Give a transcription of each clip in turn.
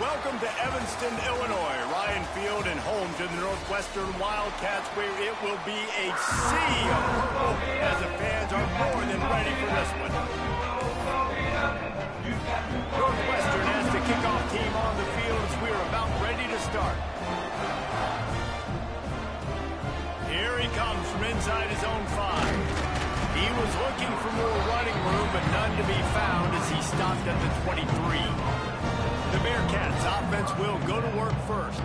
Welcome to Evanston, Illinois. Ryan Field and home to the Northwestern Wildcats, where it will be a sea of purple as the fans are more than ready for this one. Northwestern has the kickoff team on the field as we are about ready to start. Here he comes from inside his own 5. He was looking for more running room, but none to be found as he stopped at the 23. The Bearcats offense will go to work first.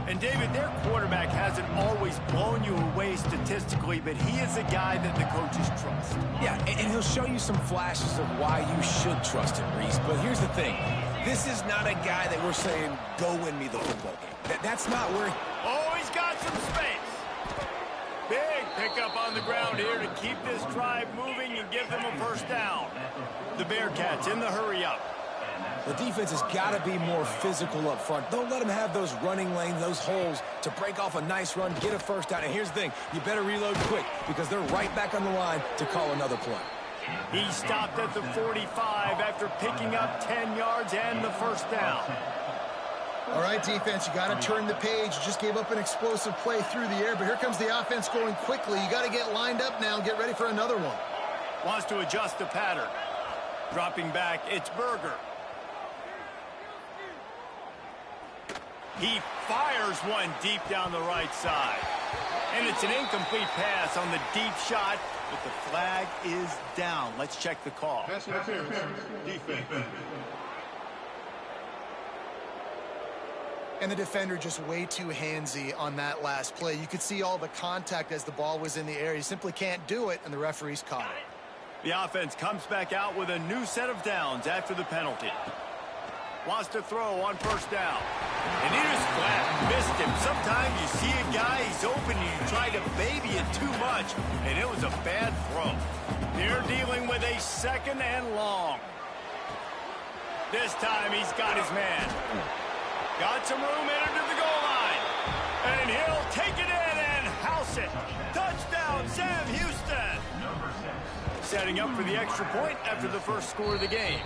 And David, their quarterback hasn't always blown you away statistically, but he is a guy that the coaches trust. Yeah, and he'll show you some flashes of why you should trust him, Reese. But here's the thing. This is not a guy that we're saying, go win me the football game. That's not where... Oh, he's got some space. Big pickup on the ground here to keep this drive moving and give them a first down. The Bearcats in the hurry up. The defense has got to be more physical up front. Don't let them have those running lanes, those holes to break off a nice run, get a first down. And here's the thing, you better reload quick because they're right back on the line to call another play. He stopped at the 45 after picking up 10 yards and the first down. All right, defense, you got to turn the page. You just gave up an explosive play through the air, but here comes the offense going quickly. You got to get lined up now and get ready for another one. Wants to adjust the pattern. Dropping back, it's Berger. He fires one deep down the right side. And it's an incomplete pass on the deep shot, but the flag is down. Let's check the call. Pass interference. Defense. And the defender just way too handsy on that last play. You could see all the contact as the ball was in the air. He simply can't do it, and the referees caught it. The offense comes back out with a new set of downs after the penalty. Wants to throw on first down. And he just flat missed him. Sometimes you see a guy, he's open, and you try to baby it too much, and it was a bad throw. They're dealing with a second and long. This time he's got his man. Got some room entered to the goal line. And he'll take it in and house it. Touchdown, Sam Houston. Setting up for the extra point after the first score of the game.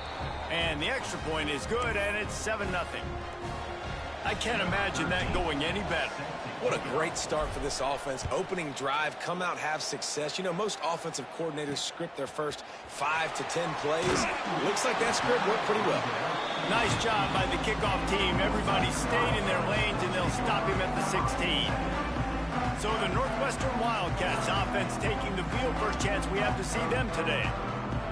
And the extra point is good, and it's 7-0. I can't imagine that going any better. What a great start for this offense. Opening drive, come out, have success. You know, most offensive coordinators script their first 5 to 10 plays. Looks like that script worked pretty well. Nice job by the kickoff team. Everybody stayed in their lanes, and they'll stop him at the 16. So the Northwestern Wildcats offense taking the field. First chance we have to see them today.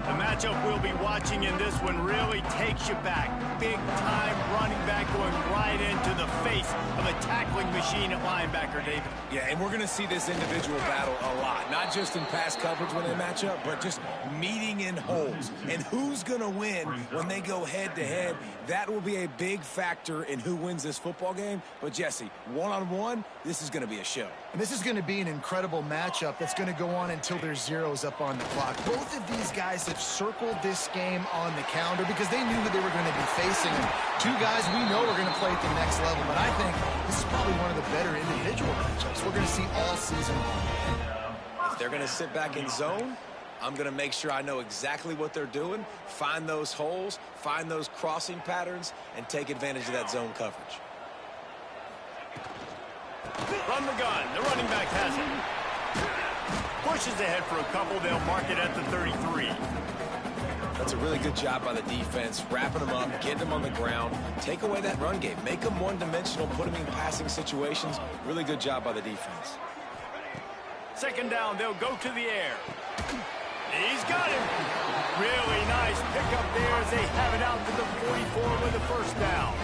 The matchup we'll be watching in this one really takes you back. Big-time running back going right into the face of a tackling machine at linebacker, David. Yeah, and we're going to see this individual battle a lot. Not just in pass coverage when they match up, but just meeting in holes. And who's going to win when they go head-to-head, that will be a big factor in who wins this football game. But, Jesse, one-on-one, this is going to be a show. And this is going to be an incredible matchup that's going to go on until there's zeros up on the clock. Both of these guys have circled this game on the calendar because they knew who they were going to be facing. And two guys we know are going to play at the next level. But I think this is probably one of the better individual matchups we're going to see all season long. If they're going to sit back in zone, I'm going to make sure I know exactly what they're doing, find those holes, find those crossing patterns, and take advantage of that zone coverage. Run the gun. The running back has it. Pushes ahead for a couple. They'll mark it at the 33. That's a really good job by the defense, wrapping them up, getting them on the ground, take away that run game, make them one-dimensional, put them in passing situations. Really good job by the defense. Second down, they'll go to the air. He's got him. Really nice pickup there as they have it out to the 44 with a first down.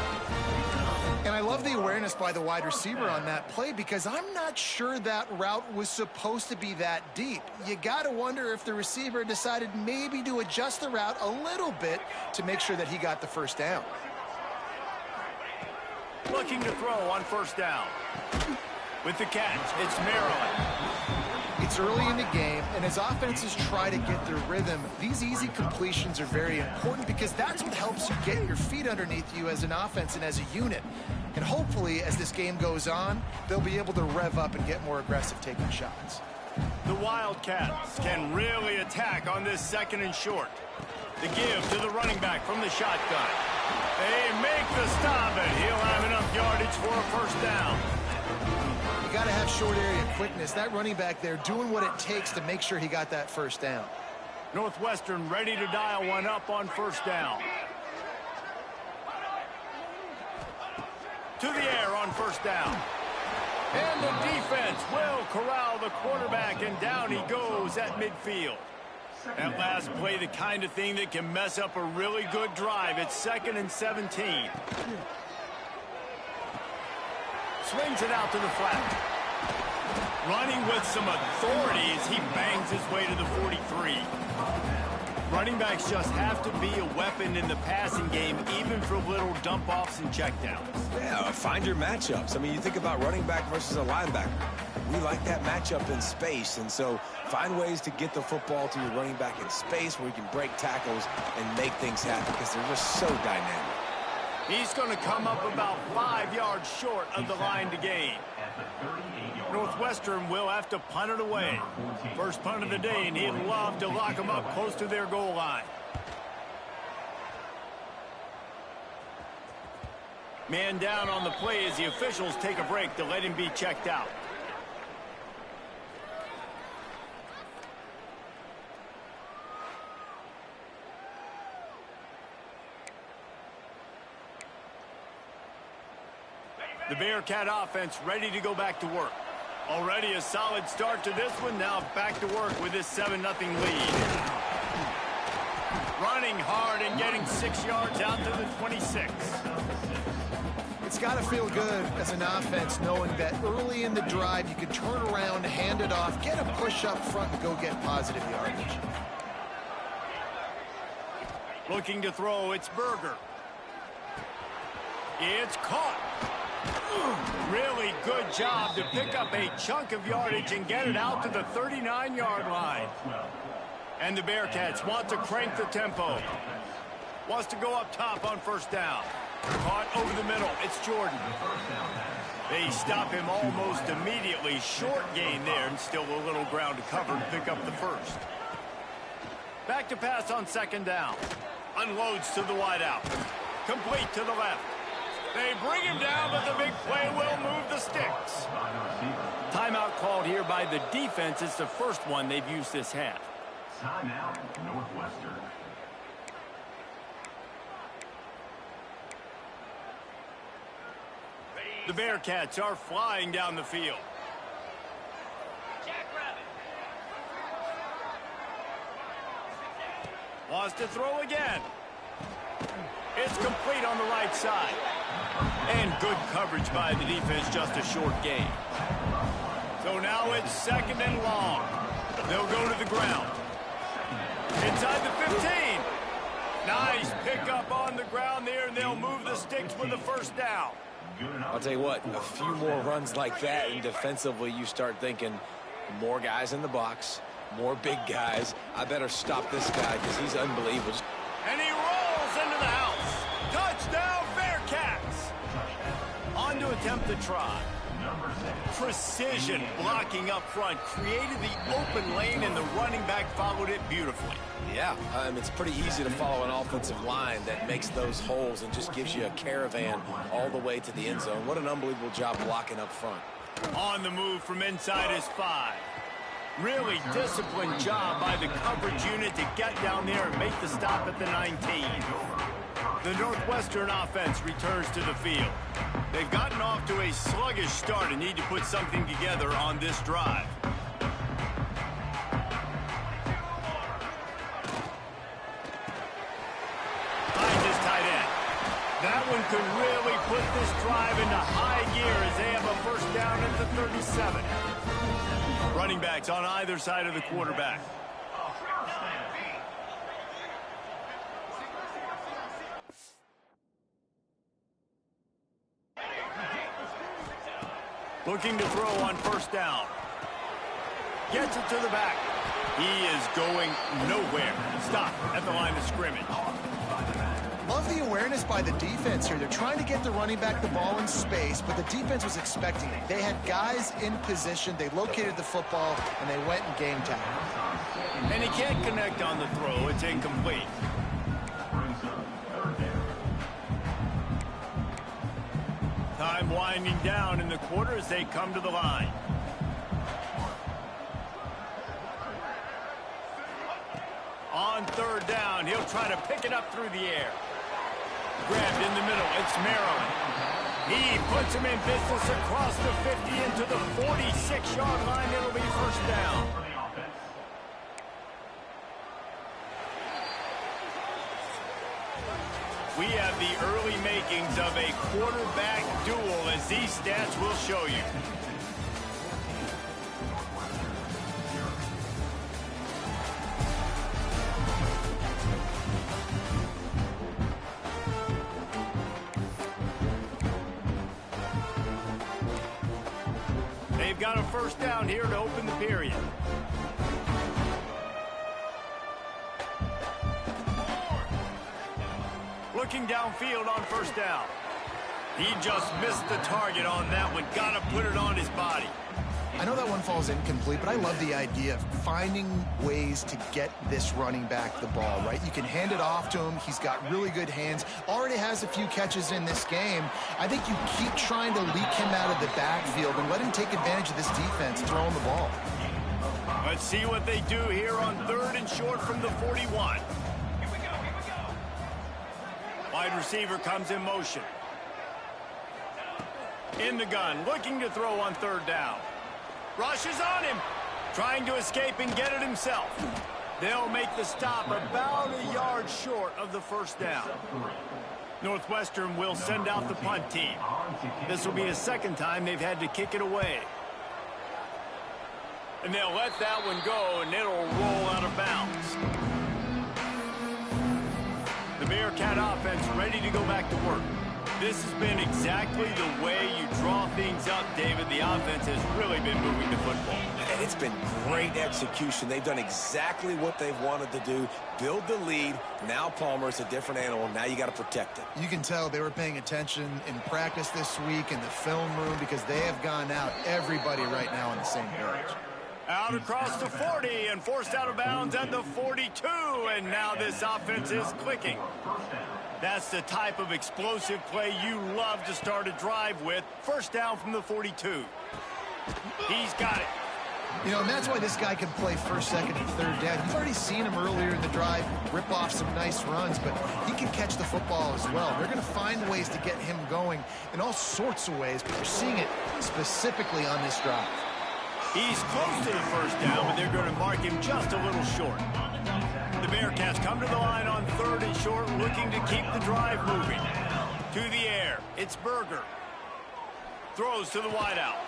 And I love the awareness by the wide receiver on that play because I'm not sure that route was supposed to be that deep. You got to wonder if the receiver decided maybe to adjust the route a little bit to make sure that he got the first down. Looking to throw on first down. With the catch, it's Maryland. It's early in the game, and as offenses try to get their rhythm, these easy completions are very important because that's what helps you get your feet underneath you as an offense and as a unit. And hopefully, as this game goes on, they'll be able to rev up and get more aggressive taking shots. The Wildcats can really attack on this second and short. The give to the running back from the shotgun. They make the stop, and he'll have enough yardage for a first down. You got to have short area quickness. That running back there doing what it takes to make sure he got that first down. Northwestern ready to dial one up on first down. To the air on first down. And the defense will corral the quarterback, and down he goes at midfield. That last play, the kind of thing that can mess up a really good drive. It's 2nd and 17. Swings it out to the flat. Running with some authority as he bangs his way to the 43. Running backs just have to be a weapon in the passing game, even for little dump-offs and checkdowns. Yeah, find your matchups. I mean, you think about running back versus a linebacker. We like that matchup in space, and so find ways to get the football to your running back in space where you can break tackles and make things happen because they're just so dynamic. He's going to come up about 5 yards short of the line to gain. Northwestern will have to punt it away. First punt of the day, and he'd love to lock them up close to their goal line. Man down on the play as the officials take a break to let him be checked out. The Bearcat offense ready to go back to work. Already a solid start to this one. Now back to work with this 7-0 lead. Running hard and getting 6 yards out to the 26. It's got to feel good as an offense knowing that early in the drive you can turn around, hand it off, get a push up front, and go get positive yardage. Looking to throw, it's Berger. It's caught. Really good job to pick up a chunk of yardage and get it out to the 39-yard line. And the Bearcats want to crank the tempo. Wants to go up top on first down. Caught over the middle. It's Jordan. They stop him almost immediately. Short gain there, and still a little ground to cover to pick up the first. Back to pass on second down. Unloads to the wideout. Complete to the left. They bring him down, but the big play will move the sticks. Timeout called here by the defense. It's the first one they've used this half. Timeout, Northwestern. The Bearcats are flying down the field. Wants to throw again. It's complete on the right side. And good coverage by the defense, just a short gain. So now it's 2nd and long. They'll go to the ground. Inside the 15. Nice pickup on the ground there, and they'll move the sticks with the first down. I'll tell you what, a few more runs like that, and defensively you start thinking more guys in the box, more big guys. I better stop this guy because he's unbelievable. And he rolls into the house. Touchdown, Bearcats. On to attempt the try. Precision blocking up front created the open lane, and the running back followed it beautifully. Yeah, it's pretty easy to follow an offensive line that makes those holes and just gives you a caravan all the way to the end zone. What an unbelievable job blocking up front. On the move from inside his 5. Really disciplined job by the coverage unit to get down there and make the stop at the 19. The Northwestern offense returns to the field. They've gotten off to a sluggish start and need to put something together on this drive. Finds his tight end. That one could really put this drive into high gear as they have a first down at the 37. Running backs on either side of the quarterback. Looking to throw on first down. Gets it to the back. He is going nowhere. Stop at the line of scrimmage. Love the awareness by the defense here. They're trying to get the running back the ball in space, but the defense was expecting it. They had guys in position. They located the football, and they went and game tackle. And he can't connect on the throw. It's incomplete. Time winding down in the quarter as they come to the line. On third down, he'll try to pick it up through the air. Grabbed in the middle, it's Maryland. He puts him in business across the 50 into the 46-yard line. It'll be first down. We have the early makings of a quarterback duel, as these stats will show you. They've got a first down here to open the period. Looking downfield on first down. He just missed the target on that one. Got to put it on his body. I know that one falls incomplete, but I love the idea of finding ways to get this running back the ball, right? You can hand it off to him. He's got really good hands. Already has a few catches in this game. I think you keep trying to leak him out of the backfield and let him take advantage of this defense throwing the ball. Let's see what they do here on third and short from the 41. Wide receiver comes in motion. In the gun, looking to throw on third down. Rushes on him, trying to escape and get it himself. They'll make the stop about a yard short of the first down. Northwestern will send out the punt team. This will be the second time they've had to kick it away. And they'll let that one go, and it'll roll out of bounds. The Bearcat offense ready to go back to work. This has been exactly the way you draw things up, David. The offense has really been moving the football. And it's been great execution. They've done exactly what they've wanted to do. Build the lead. Now Palmer's a different animal. Now you got to protect it. You can tell they were paying attention in practice this week in the film room because they have gone out, everybody right now on the same page. Out across the 40 and forced out of bounds at the 42. And now this offense is clicking. That's the type of explosive play you love to start a drive with. First down from the 42. He's got it. You know, and that's why this guy can play first, second, and third down. You've already seen him earlier in the drive rip off some nice runs, but he can catch the football as well. They're going to find ways to get him going in all sorts of ways, but you're seeing it specifically on this drive. He's close to the first down, but they're going to mark him just a little short. The Bearcats come to the line on third and short, looking to keep the drive moving. To the air, it's Berger. Throws to the wideout.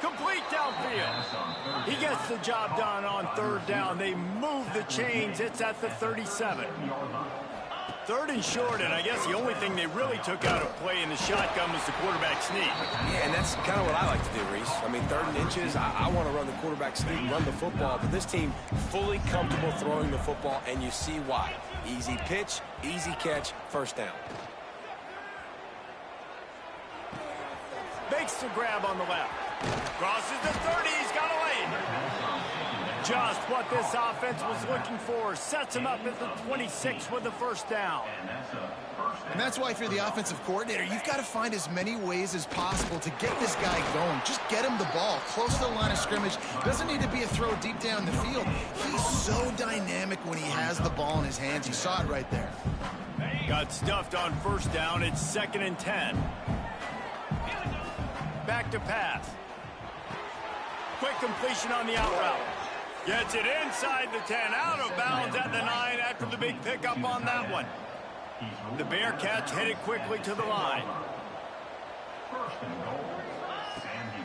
Complete downfield. He gets the job done on third down. They move the chains. It's at the 37. Third and short, and I guess the only thing they really took out of play in the shotgun was the quarterback sneak. Yeah, and that's kind of what I like to do, Reese. I mean, third and inches, I want to run the quarterback sneak, run the football, but this team fully comfortable throwing the football, and you see why. Easy pitch, easy catch, first down. Makes the grab on the left. Crosses the 30, he's got a lane. Just what this offense was looking for. Sets him up at the 26 with the first down. And that's why if you're the offensive coordinator, you've got to find as many ways as possible to get this guy going. Just get him the ball close to the line of scrimmage. Doesn't need to be a throw deep down the field. He's so dynamic when he has the ball in his hands. You saw it right there. Got stuffed on first down. It's 2nd and 10. Back to pass. Quick completion on the out route. Gets it inside the 10, out of bounds at the 9 after the big pickup on that one. The Bearcats headed quickly to the line.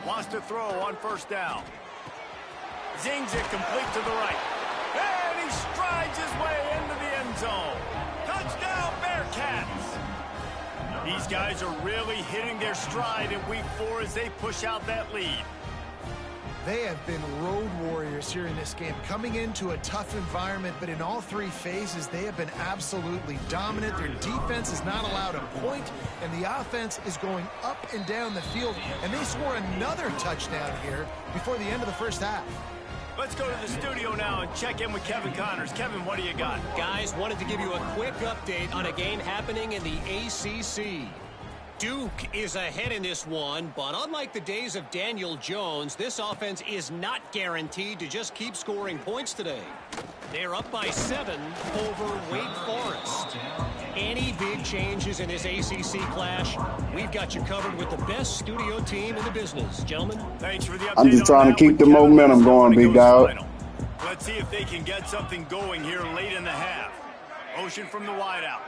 Wants to throw on first down. Zings it complete to the right. And he strides his way into the end zone. Touchdown, Bearcats! These guys are really hitting their stride in week 4 as they push out that lead. They have been road warriors here in this game, coming into a tough environment, but in all 3 phases, they have been absolutely dominant. Their defense is not allowed a point, and the offense is going up and down the field, and they score another touchdown here before the end of the first half. Let's go to the studio now and check in with Kevin Connors. Kevin, what do you got? Guys, wanted to give you a quick update on a game happening in the ACC. Duke is ahead in this one, but unlike the days of Daniel Jones, this offense is not guaranteed to just keep scoring points today. They're up by 7 over Wake Forest. Any big changes in this ACC clash, we've got you covered with the best studio team in the business. Gentlemen, thanks for the update. I'm just trying to keep the momentum going, big dog. Let's see if they can get something going here late in the half. Motion from the wideout.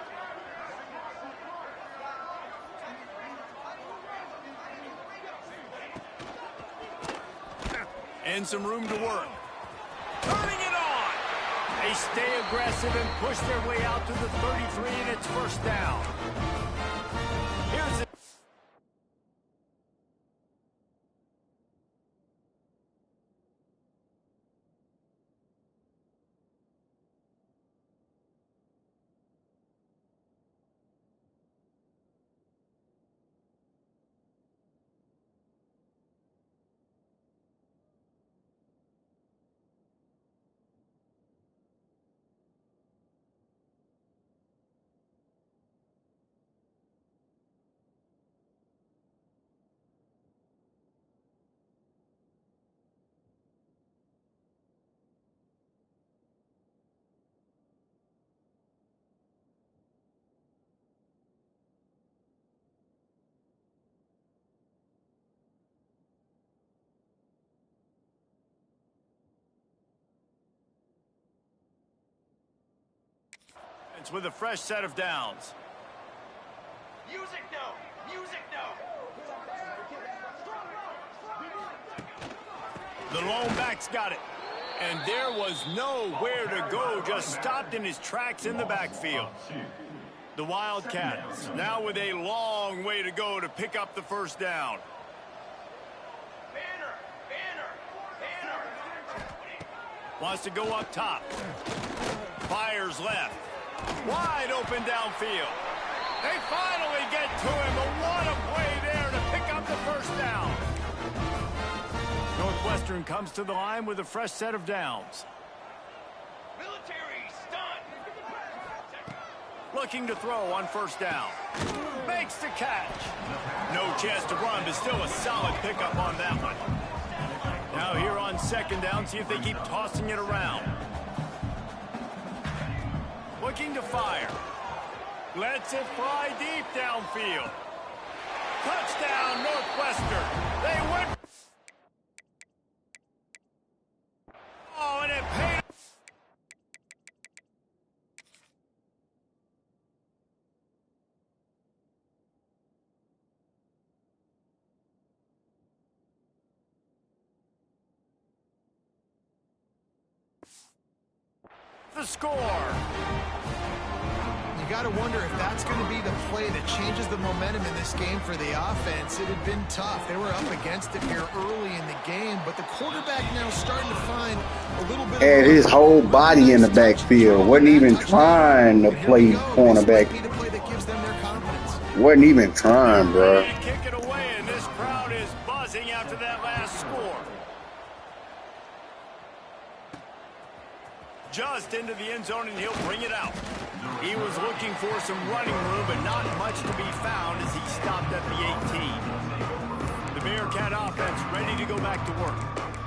And some room to work. Turning it on. They stay aggressive and push their way out to the 33, and it's first down. Here's it. With a fresh set of downs. Music no! Music no! The lone back's got it. And there was nowhere to go, just stopped in his tracks in the backfield. The Wildcats now with a long way to go to pick up the first down. Wants to go up top. Fires left. Wide open downfield. They finally get to him, but what a play there to pick up the first down. Northwestern comes to the line with a fresh set of downs. Military stun. Looking to throw on first down. Makes the catch. No chance to run, but still a solid pickup on that one. Now here on second down, see if they keep tossing it around. Looking to fire. Lets it fly deep downfield. Touchdown, Northwestern. They win. Oh, and it paid. The score. You got to wonder if that's going to be the play that changes the momentum in this game for the offense. It had been tough. They were up against it here early in the game, but the quarterback now starting to find a little bit Had his whole body in the backfield. Wasn't even trying to play cornerback. Wasn't even trying, bro. Kick it away, and this crowd is buzzing after that last score. Just into the end zone, and he'll bring it out. He was looking for some running room, but not much to be found as he stopped at the 18. The Bearcat offense ready to go back to work.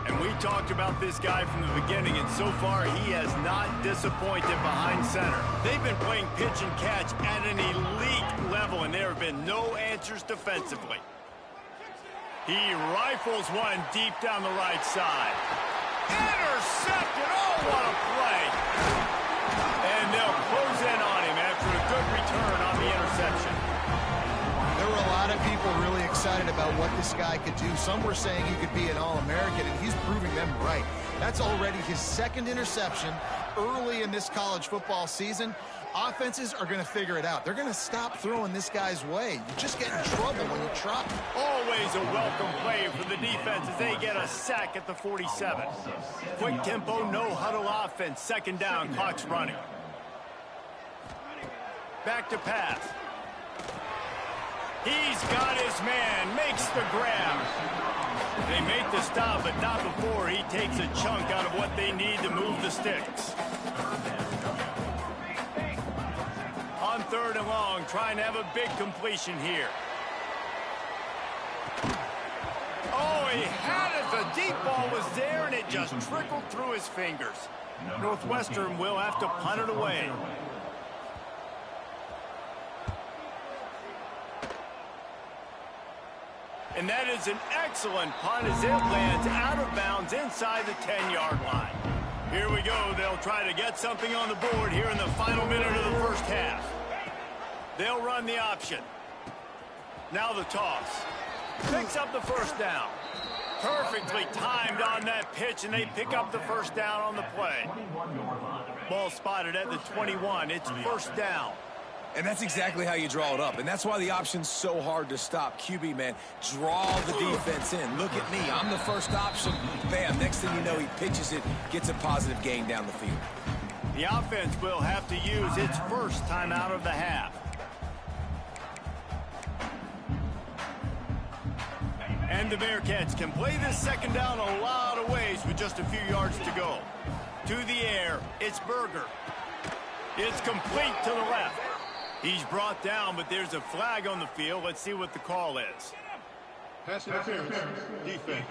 And we talked about this guy from the beginning, and so far he has not disappointed behind center. They've been playing pitch and catch at an elite level, and there have been no answers defensively. He rifles one deep down the right side. Intercepted! Oh, what a play! And they'll close in on him after a good return on the interception. There were a lot of people really excited about what this guy could do. Some were saying he could be an All-American, and he's proving them right. That's already his second interception early in this college football season. Offenses are going to figure it out. They're going to stop throwing this guy's way. You just get in trouble when you try. Always a welcome play for the defense as they get a sack at the 47. Quick tempo, no huddle offense. Second down, clock's running. Back to pass. He's got his man, makes the grab. They make the stop, but not before he takes a chunk out of what they need to move the sticks. On third and long, trying to have a big completion here. Oh, he had it. The deep ball was there, and it just trickled through his fingers. Northwestern will have to punt it away. And that is an excellent punt as it lands out of bounds inside the 10-yard line. Here we go. They'll try to get something on the board here in the final minute of the first half. They'll run the option. Now the toss. Picks up the first down. Perfectly timed on that pitch, and they pick up the first down on the play. Ball spotted at the 21. It's first down. And that's exactly how you draw it up. And that's why the option's so hard to stop. QB, man, draw the defense in. Look at me. I'm the first option. Bam. Next thing you know, he pitches it, gets a positive gain down the field. The offense will have to use its first timeout of the half. And the Bearcats can play this second down a lot of ways with just a few yards to go. To the air, it's Berger. It's complete to the left. He's brought down, but there's a flag on the field. Let's see what the call is. Pass interference. Defense.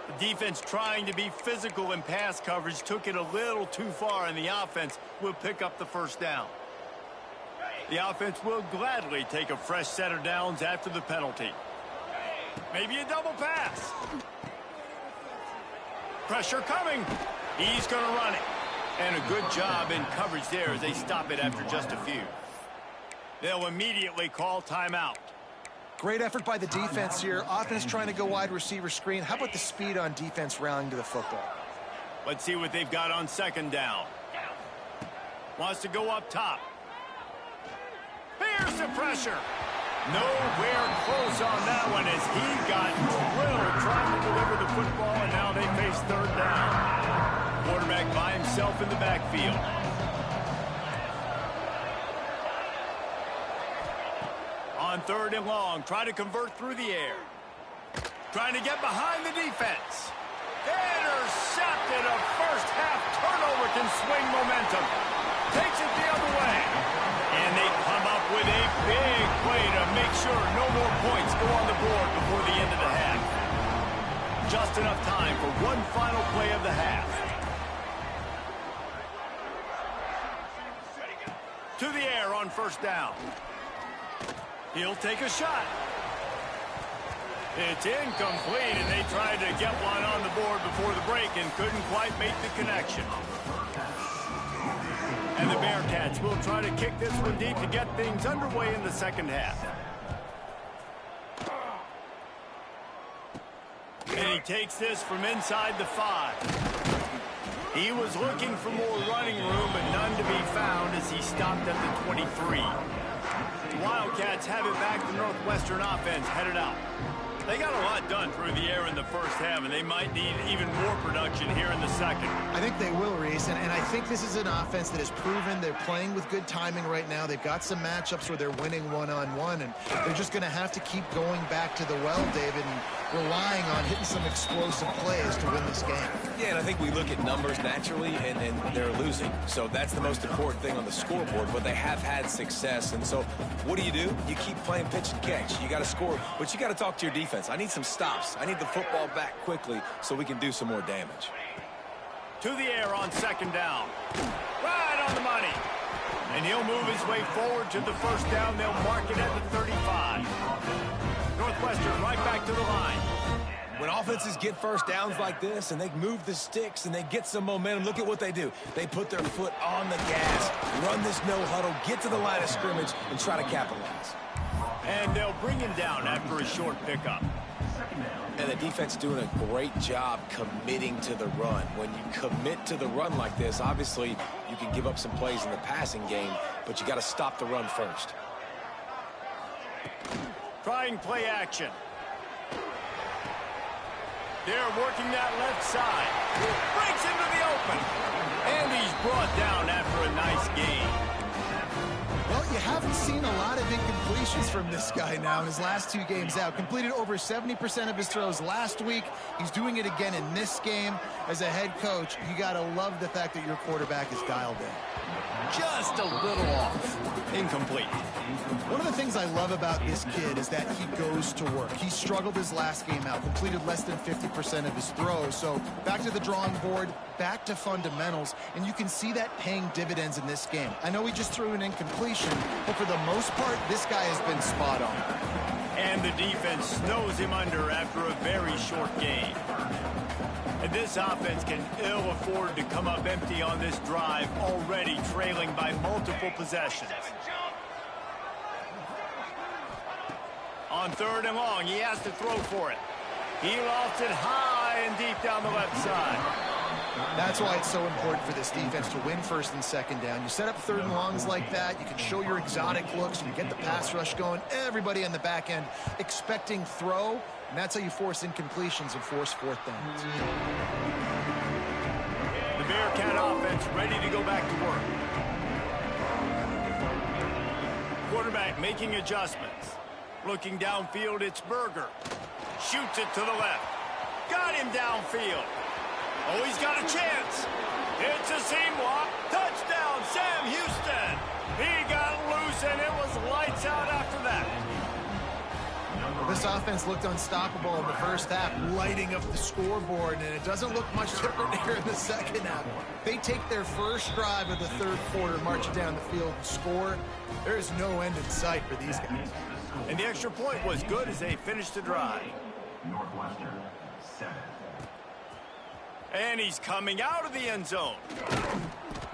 The defense trying to be physical in pass coverage took it a little too far, and the offense will pick up the first down. The offense will gladly take a fresh set of downs after the penalty. Maybe a double pass. Pressure coming. He's going to run it. And a good job in coverage there as they stop it after just a few. They'll immediately call timeout. Great effort by the defense here. Offense trying to go wide receiver screen. How about the speed on defense rallying to the football? Let's see what they've got on second down. Wants to go up top. Here's the pressure. Nowhere close on that one as he got drilled trying to deliver the football, and now they face third down. Quarterback by himself in the backfield. On third and long, try to convert through the air. Trying to get behind the defense. Intercepted. A first half turnover can swing momentum. Takes it the other way. And they come up with a big play to make sure no more points go on the board before the end of the half. Just enough time for one final play of the half. To the air on first down. He'll take a shot. It's incomplete, and they tried to get one on the board before the break and couldn't quite make the connection. And the Bearcats will try to kick this one deep to get things underway in the second half. And he takes this from inside the 5. He was looking for more running room, but none to be found as he stopped at the 23. The Wildcats have it back. The Northwestern offense headed out. They got a lot done through the air in the first half, and they might need even more production here in the second. I think they will, Reese, and I think this is an offense that has proven they're playing with good timing right now. They've got some matchups where they're winning one-on-one, and they're just going to have to keep going back to the well, David, and relying on hitting some explosive plays to win this game. Yeah, and I think we look at numbers naturally, and they're losing. So that's the most important thing on the scoreboard, but they have had success. And so what do? You keep playing pitch and catch. You got to score, but you got to talk to your defense. I need some stops. I need the football back quickly so we can do some more damage. To the air on second down. Right on the money. And he'll move his way forward to the first down. They'll mark it at the 35. Northwestern right back to the line. When offenses get first downs like this and they move the sticks and they get some momentum, look at what they do. They put their foot on the gas, run this no huddle, get to the line of scrimmage, and try to capitalize. And they'll bring him down after a short pickup. And the defense doing a great job committing to the run. When you commit to the run like this, obviously you can give up some plays in the passing game, but you got to stop the run first. Trying play action. They're working that left side. Breaks into the open. And he's brought down after a nice gain. Well, you haven't seen a lot of incompletions from this guy now in his last 2 games out. Completed over 70% of his throws last week. He's doing it again in this game. As a head coach, you got to love the fact that your quarterback is dialed in. Just just a little off. Incomplete. One of the things I love about this kid is that he goes to work. He struggled his last game out, completed less than 50% of his throws. So back to the drawing board, back to fundamentals, and you can see that paying dividends in this game. I know he just threw an incompletion, but for the most part, this guy has been spot on. And the defense snows him under after a very short game. And this offense can ill afford to come up empty on this drive, already trailing by multiple possessions. On 3rd and long, he has to throw for it. He lofts it high and deep down the left side. That's why it's so important for this defense to win 1st and 2nd down. You set up 3rd and longs like that, you can show your exotic looks, and you get the pass rush going. Everybody on the back end expecting throw, and that's how you force incompletions and force 4th downs. The Bearcat offense ready to go back to work. Quarterback making adjustments. Looking downfield, it's Berger. Shoots it to the left. Got him downfield. Oh, he's got a chance. It's a seam block. Touchdown, Sam Houston. He got loose, and it was lights out after that. Well, this offense looked unstoppable in the first half, lighting up the scoreboard, and it doesn't look much different here in the second half. They take their first drive of the 3rd quarter, march it down the field, and score. There is no end in sight for these guys. And the extra point was good as they finished the drive. Northwestern, 7. And he's coming out of the end zone.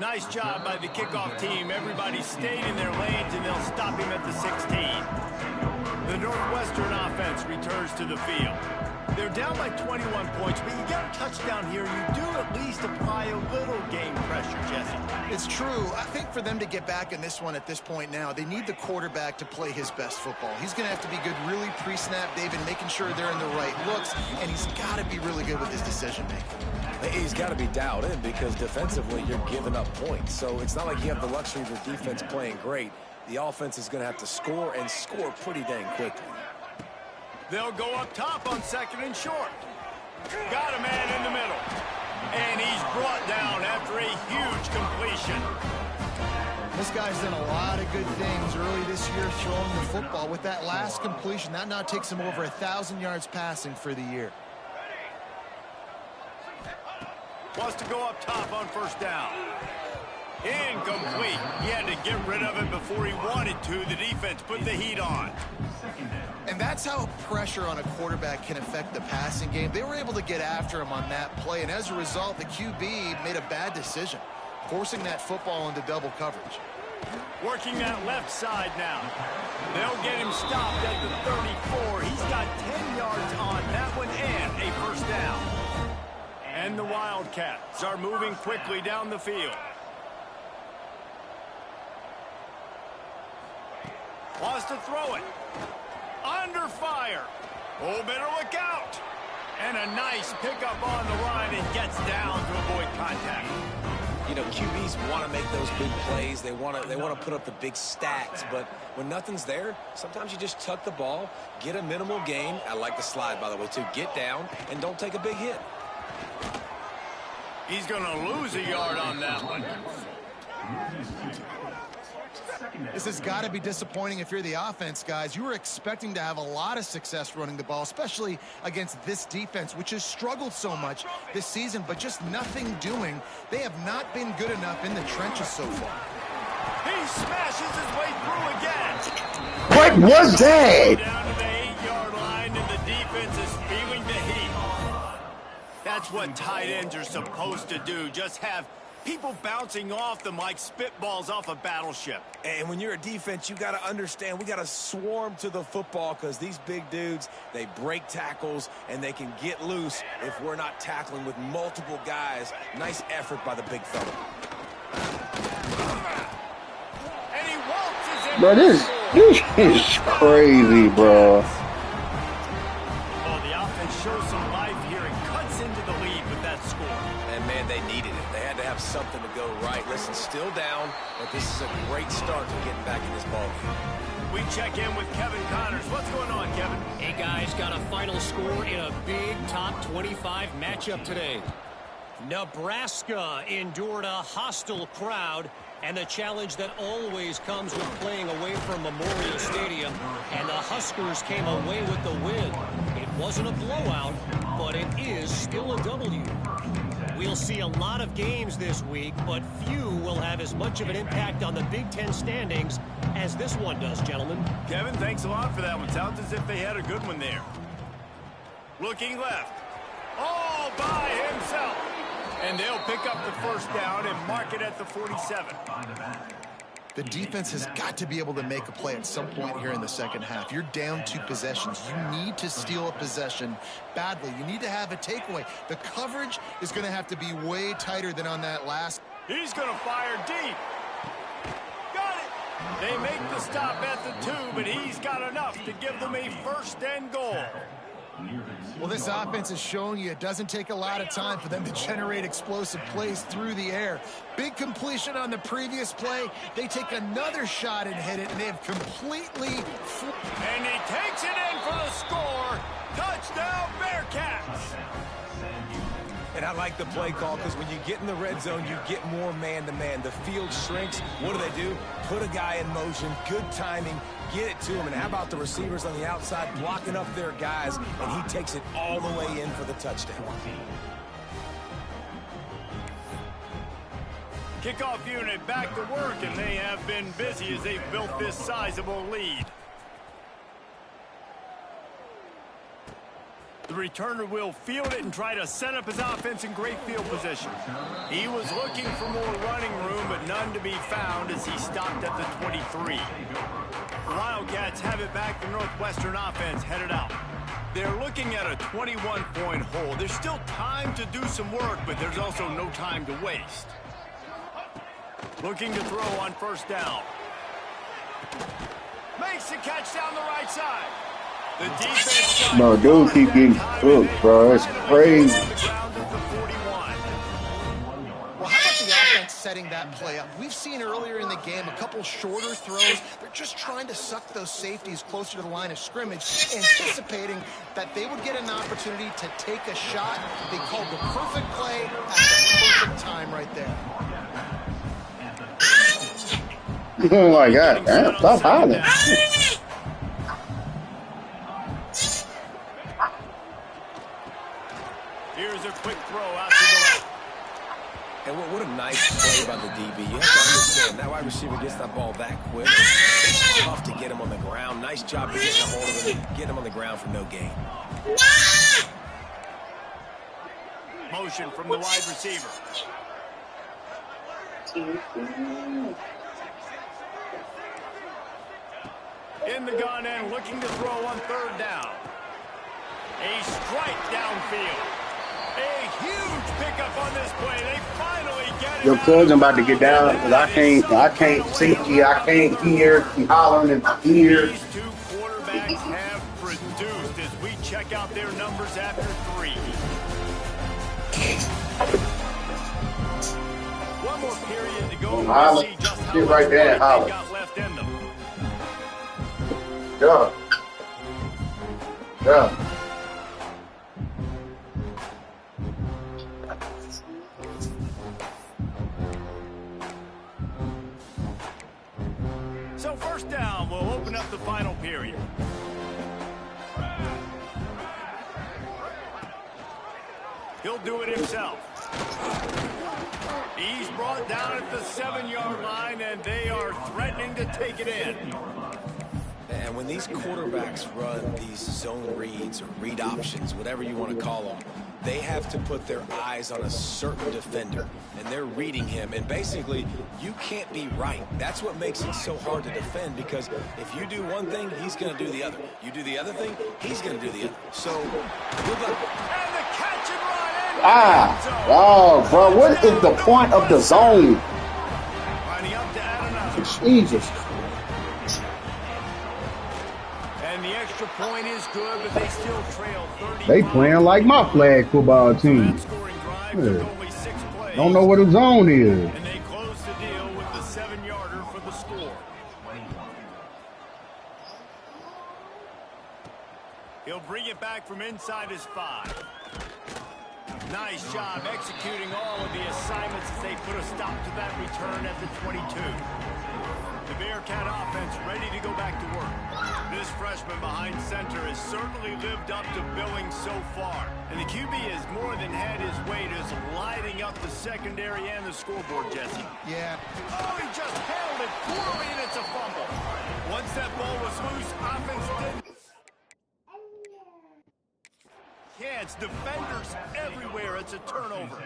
Nice job by the kickoff team. Everybody stayed in their lanes, and they'll stop him at the 16. The Northwestern offense returns to the field. They're down by 21 points, but you get a touchdown here, you do at least apply a little game pressure, Jesse. It's true. I think for them to get back in this one at this point now, they need the quarterback to play his best football. He's going to have to be good really pre-snap, David, making sure they're in the right looks, and he's got to be really good with his decision-making. He's got to be dialed in because defensively you're giving up points. So it's not like you have the luxury of the defense playing great. The offense is going to have to score and score pretty dang quickly. They'll go up top on 2nd and short. Got a man in the middle. And he's brought down after a huge completion. This guy's done a lot of good things early this year throwing the football. With that last completion, that now takes him over 1,000 yards passing for the year. Wants to go up top on 1st down. Incomplete. He had to get rid of it before he wanted to. The defense put the heat on. And that's how pressure on a quarterback can affect the passing game. They were able to get after him on that play, and as a result, the QB made a bad decision, forcing that football into double coverage. Working that left side now. They'll get him stopped at the 34. He's got 10 yards on that one and a 1st down. And the Wildcats are moving quickly down the field. Wants to throw it. Under fire. Oh, better look out. And a nice pickup on the line and gets down to avoid contact. You know, QBs want to make those big plays. They want to put up the big stats. But when nothing's there, sometimes you just tuck the ball, get a minimal gain. I like the slide, by the way, too. Get down and don't take a big hit. He's going to lose a yard on that one. This has got to be disappointing if you're the offense, guys. You were expecting to have a lot of success running the ball, especially against this defense, which has struggled so much this season, but just nothing doing. They have not been good enough in the trenches so far. He smashes his way through again. What was that? Down to the 8-yard line, and the defense is feeling the heat. That's what tight ends are supposed to do. Just have people bouncing off them like spitballs off a battleship. And when you're a defense, you got to understand we got to swarm to the football because these big dudes, they break tackles and they can get loose if we're not tackling with multiple guys. Nice effort by the big fella. And he waltzes in. Bro, this is crazy, bro. Oh, the offense shows some life here and cuts into the lead with that score. And, man, they needed it. They had to have something to go right. Listen, still down, but this is a great start to getting back in this ballgame. We check in with Kevin Connors. What's going on, Kevin? Hey, guys, got a final score in a big top 25 matchup today. Nebraska endured a hostile crowd And the challenge that always comes with playing away from Memorial Stadium, and the Huskers came away with the win. It wasn't a blowout, but it is still a W. We'll see a lot of games this week, but few will have as much of an impact on the Big Ten standings as this one does, gentlemen. Kevin, thanks a lot for that one. Sounds as if they had a good one there. Looking left. All by himself. And they'll pick up the first down and mark it at the 47. The defense has got to be able to make a play at some point here in the second half. You're down 2 possessions. You need to steal a possession badly. You need to have a takeaway. The coverage is going to have to be way tighter than on that last. He's going to fire deep. Got it. They make the stop at the 2, but he's got enough to give them a first and goal. Well, this offense is showing you it doesn't take a lot of time for them to generate explosive plays through the air. Big completion on the previous play. They take another shot and hit it, and they have completely... And he takes it in for the score. Touchdown, Bearcats. And I like the play call because when you get in the red zone, you get more man-to-man. The field shrinks. What do? Put a guy in motion. Good timing. Get it to him. And how about the receivers on the outside blocking up their guys, and he takes it all the way in for the touchdown. Kickoff unit back to work, and they have been busy as they've built this sizable lead. The returner will field it and try to set up his offense in great field position. He was looking for more running room, but none to be found as he stopped at the 23. The Wildcats have it back. The Northwestern offense headed out. They're looking at a 21-point hole. There's still time to do some work, but there's also no time to waste. Looking to throw on first down. Makes the catch down the right side. The defense. No, dude keep getting cooked, bro. It's crazy. Well, how about the offense setting that play up? We've seen earlier in the game a couple shorter throws. They're just trying to suck those safeties closer to the line of scrimmage, anticipating that they would get an opportunity to take a shot. They called the perfect play at the perfect time right there. Oh my God, damn, stop hollering. Here's a quick throw out to the left. And what a nice play by the DB. You have to understand, that wide receiver gets that ball that quick. It's tough to get him on the ground. Nice job of getting a hold of him, getting him on the ground for no gain. Motion from the wide receiver. In the gun and looking to throw on third down. A strike downfield. A huge pickup on this play. They finally get it. Your cousin about to get down because I can't see you. I can't hear. He hollering in my ear. These two quarterbacks have produced as we check out their numbers after 3. One more period to go. Holler. We'll see just how Get much right there and work holler. they got left in them. Yeah. Yeah. So first down, we'll open up the final period. He'll do it himself. He's brought down at the 7-yard line, and they are threatening to take it in. And when these quarterbacks run these zone reads or read options, whatever you want to call them, they have to put their eyes on a certain defender, and they're reading him. And basically, you can't be right. That's what makes it so hard to defend, because if you do one thing, he's going to do the other. You do the other thing, he's going to do the other. So, good luck. And the catch and run. Oh, bro, what is the point of the zone? Lining up to add another. Jesus. And the extra point is good, but they still trail 30. They playing like my flag football team. Scoring drive took only 6 plays. Don't know what a zone is. And they close the deal with the 7-yarder for the score. He'll bring it back from inside his 5. Nice job executing all of the assignments as they put a stop to that return at the 22. The Bearcat offense ready to go back to work. This freshman behind center has certainly lived up to billing so far. And the QB has more than had his weight as lighting up the secondary and the scoreboard, Jesse. Yeah. Oh, he just handled it poorly, and it's a fumble. Once that ball was loose, offense didn't. Yeah, it's defenders everywhere. It's a turnover.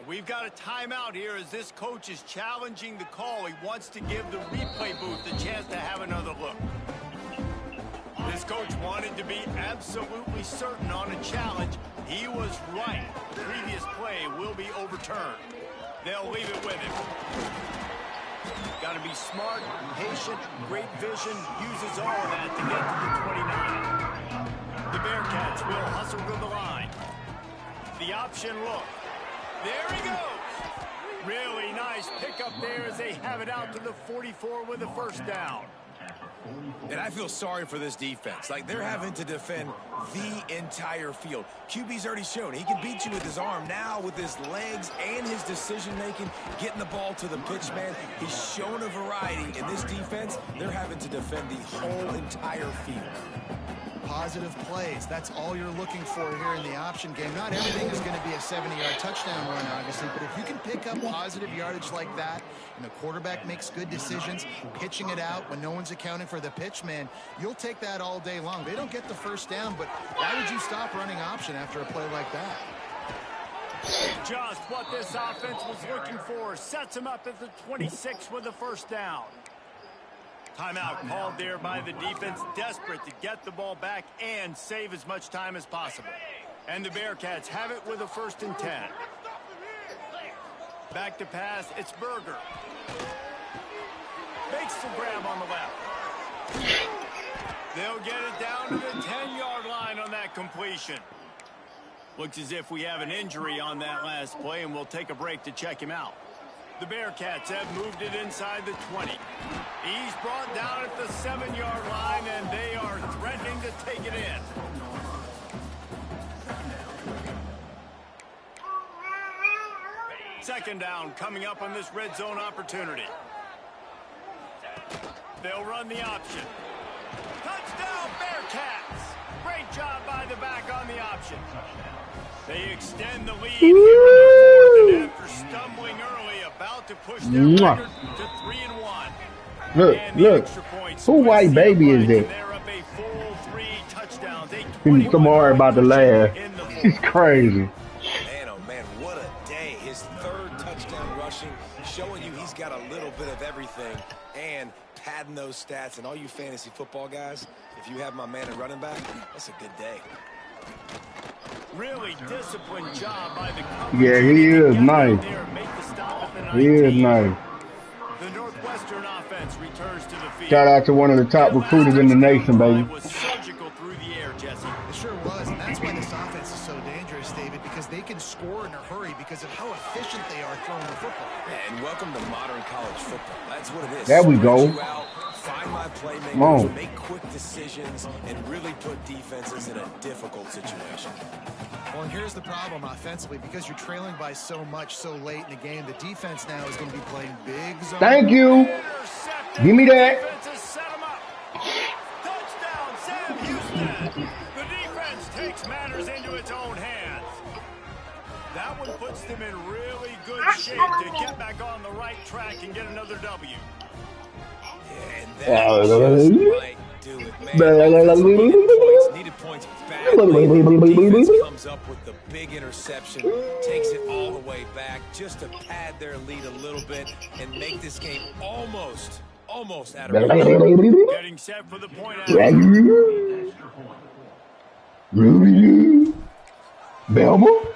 We've got a timeout here as this coach is challenging the call. He wants to give the replay booth a chance to have another look. This coach wanted to be absolutely certain on a challenge. He was right. The previous play will be overturned. They'll leave it with him. Got to be smart, patient, great vision. Uses all of that to get to the 29. The Bearcats will hustle to the line. The option look. There he goes. Really nice pickup there as they have it out to the 44 with a first down. And I feel sorry for this defense. Like, they're having to defend the entire field. QB's already shown he can beat you with his arm. Now, with his legs and his decision-making, getting the ball to the pitch man, he's shown a variety. In this defense, they're having to defend the whole entire field. Positive plays. That's all you're looking for here in the option game. Not everything is going to be a 70-yard touchdown run, obviously, but if you can pick up positive yardage like that, and the quarterback makes good decisions, pitching it out when no one's accounting for the pitch, man, you'll take that all day long. They don't get the first down, but why would you stop running option after a play like that? Just what this offense was looking for. Sets him up at the 26 with the first down. Timeout called there by the defense, desperate to get the ball back and save as much time as possible. And the Bearcats have it with a 1st and 10. Back to pass, it's Berger. Makes the grab on the left. They'll get it down to the 10-yard line on that completion. Looks as if we have an injury on that last play, and we'll take a break to check him out. The Bearcats have moved it inside the 20. He's brought down at the 7-yard line, and they are threatening to take it in. Second down coming up on this red zone opportunity. They'll run the option. Touchdown, Bearcats! Great job by the back on the option. They extend the lead here in the 4th, and after stumbling early, about to push their record to 3-1. Look. Who white baby is this? They're up a full 3 touchdowns. He's tomorrow about to laugh. He's crazy. Man, oh man, what a day. His 3rd touchdown rushing, showing you he's got a little bit of everything and padding those stats. And all you fantasy football guys, if you have my man at running back, that's a good day. Really disciplined job by the coverage. Yeah, he is nice. He is nice. The Northwestern offense returns to the field. Shout out to one of the top recruiters in the nation, baby. Was surgical through the air, Jesse. It sure was, and that's why this offense is so dangerous, David, because they can score in a hurry because of how efficient they are throwing the football. Yeah, and welcome to modern college football. That's what it is. There we go. Find my playmakers, make quick decisions, and really put defenses in a difficult situation. Well, and here's the problem offensively. Because you're trailing by so much so late in the game, the defense now is going to be playing big zone. Thank you. Give me that. Touchdown, Sam Houston. The defense takes matters into its own hands. That one puts them in really good shape to get back on the right track and get another W. And that just might do it, man. Needed points badly. Defense comes up with the big interception, takes it all the way back just to pad their lead a little bit and make this game almost out of reach. Getting set for the point out. Belmont.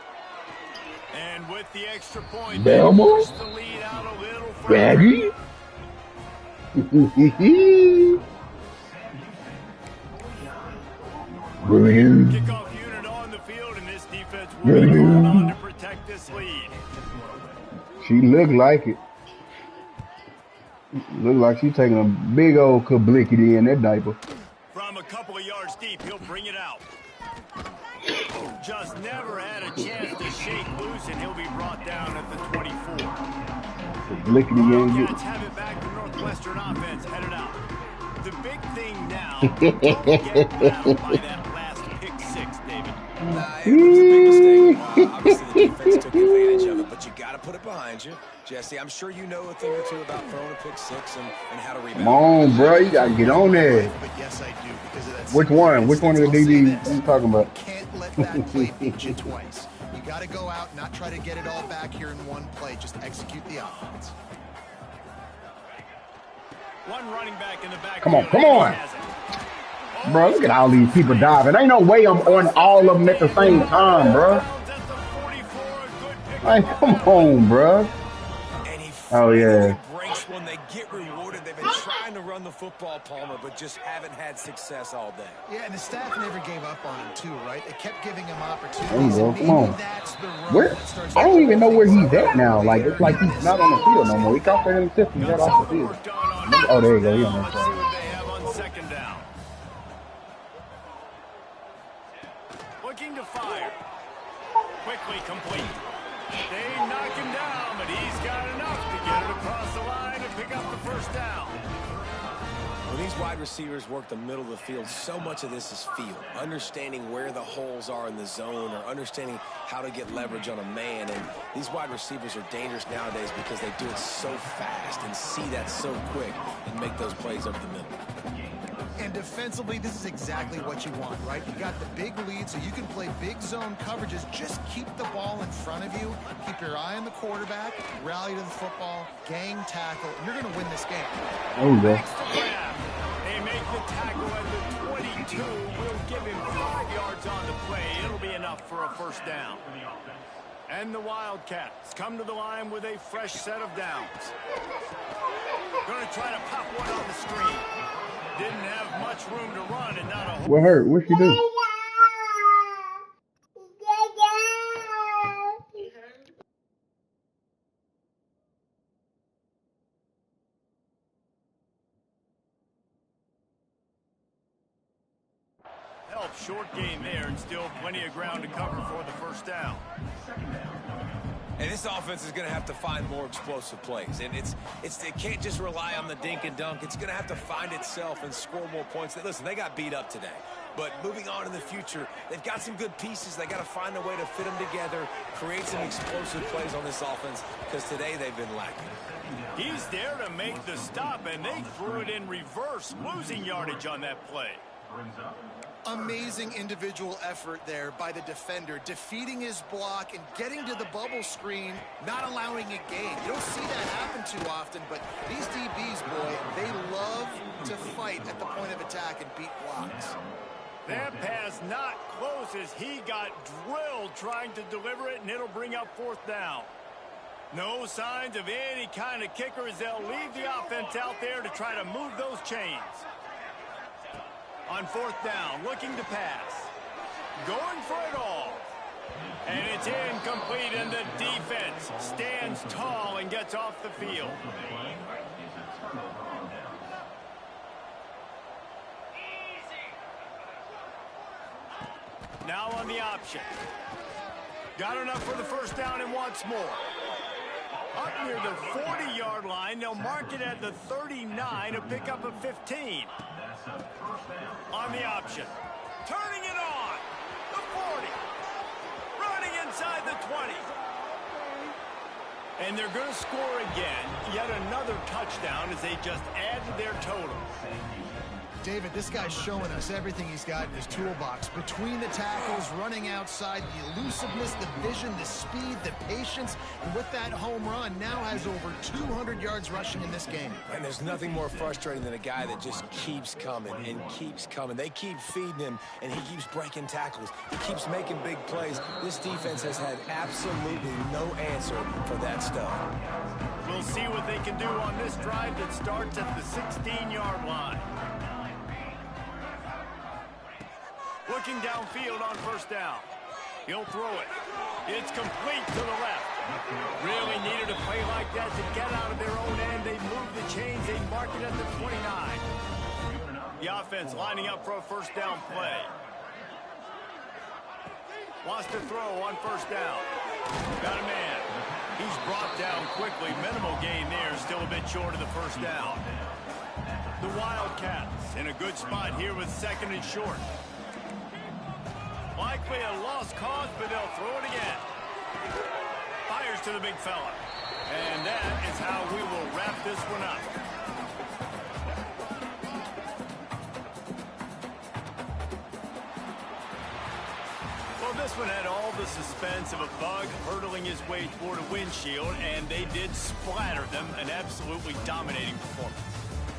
And with the extra point, Belmont. push the lead out a little further. Raggy. Kickoff unit on the field, and this defense will be going on to protect this lead. She look like it. Look like she's taking a big old kablickety in that diaper. From a couple of yards deep, he'll bring it out. Just never had a chance to shake loose, and he'll be brought down at the 24. Lickety young. Cats have it back to Northwestern offense headed out. The big thing now, don't get rattled by that last pick six, David. Nah, it was a big mistake. Obviously, the defense took advantage of it, but you got to put it behind you. Jesse, I'm sure you know a thing or two about throwing a pick six and how to rebound. Come on, bro. You got to get on there. But yes, I do, because of that. Which one? Which one of the DBs are you talking about? You can't let that play beat you twice. You got to go out, not try to get it all back here in one play. Just execute the offense. One running back in the back. Come on, come on. Bro, look at all these people diving. Ain't no way I'm on all of them at the same time, bro. Like, come on, bro. Oh, yeah. Breaks when they get rewarded. They've been trying to run the football, Palmer, but just haven't had success all day. Yeah, and the staff never gave up on him, too, right? They kept giving him opportunities. There you go. Come on. Where? I don't even know where he's at now. Like, it's like he's not on the field no more. He caught that interception. He's off the field. Oh, there you go. He's on that side. Second down. Looking to fire. Quickly complete. They knock him down, but he's got enough to get it across the line and pick up the first down. When these wide receivers work the middle of the field, so much of this is feel. Understanding where the holes are in the zone or understanding how to get leverage on a man. And these wide receivers are dangerous nowadays because they do it so fast and see that so quick and make those plays over the middle. And defensively, this is exactly what you want, right? You got the big lead, so you can play big zone coverages. Just keep the ball in front of you. Keep your eye on the quarterback. Rally to the football. Gang tackle. And you're going to win this game. There you go. They make the tackle at the 22. We'll give him 5 yards on the play. It'll be enough for a first down. And the Wildcats come to the line with a fresh set of downs. Going to try to pop one on the screen. Didn't have much room to run and not a whole... What hurt? What'd she do? Help, short gain there, and still plenty of ground to cover for the first down. And this offense is going to have to find more explosive plays. And it can't just rely on the dink and dunk. It's going to have to find itself and score more points. Listen, they got beat up today. But moving on in the future, they've got some good pieces. They got to find a way to fit them together, create some explosive plays on this offense, because today they've been lacking. He's there to make the stop, and they threw it in reverse, losing yardage on that play. Amazing individual effort there by the defender, defeating his block and getting to the bubble screen, not allowing a gain. You don't see that happen too often, but these DBs, boy, they love to fight at the point of attack and beat blocks. That pass not close as he got drilled trying to deliver it, and it'll bring up fourth down. No signs of any kind of kicker as they'll leave the offense out there to try to move those chains. On fourth down, looking to pass. Going for it all. And it's incomplete, and the defense stands tall and gets off the field. Now on the option. Got enough for the first down and wants more. Up near the 40-yard line, they'll mark it at the 39, a pickup of 15. On the option. Turning it on. The 40. Running inside the 20. And they're going to score again. Yet another touchdown as they just add to their total. David, this guy's showing us everything he's got in his toolbox. Between the tackles, running outside, the elusiveness, the vision, the speed, the patience. And with that home run, now has over 200 yards rushing in this game. And there's nothing more frustrating than a guy that just keeps coming and keeps coming. They keep feeding him, and he keeps breaking tackles. He keeps making big plays. This defense has had absolutely no answer for that stuff. We'll see what they can do on this drive that starts at the 16-yard line. Looking downfield on first down. He'll throw it. It's complete to the left. Really needed a play like that to get out of their own end. They move the chains. They mark it at the 29. The offense lining up for a first down play. Wants to throw on first down. Got a man. He's brought down quickly. Minimal gain there. Still a bit short of the first down. The Wildcats in a good spot here with second and short. Likely a lost cause, but they'll throw it again. Fires to the big fella. And that is how we will wrap this one up. Well, this one had all the suspense of a bug hurtling his way toward a windshield, and they did splatter them. An absolutely dominating performance.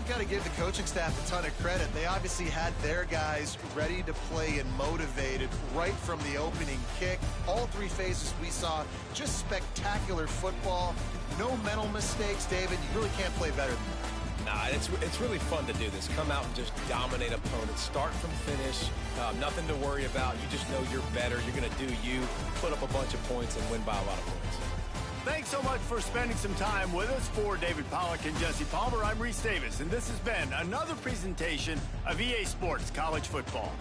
You got to give the coaching staff a ton of credit. They obviously had their guys ready to play and motivated right from the opening kick. All three phases we saw, just spectacular football. No mental mistakes, David. You really can't play better than that. Nah, it's really fun to do this. Come out and just dominate opponents. Start from finish. Nothing to worry about. You just know you're better. You're going to do you, put up a bunch of points, and win by a lot of points. Thanks so much for spending some time with us. For David Pollack and Jesse Palmer, I'm Reese Davis, and this has been another presentation of EA Sports College Football.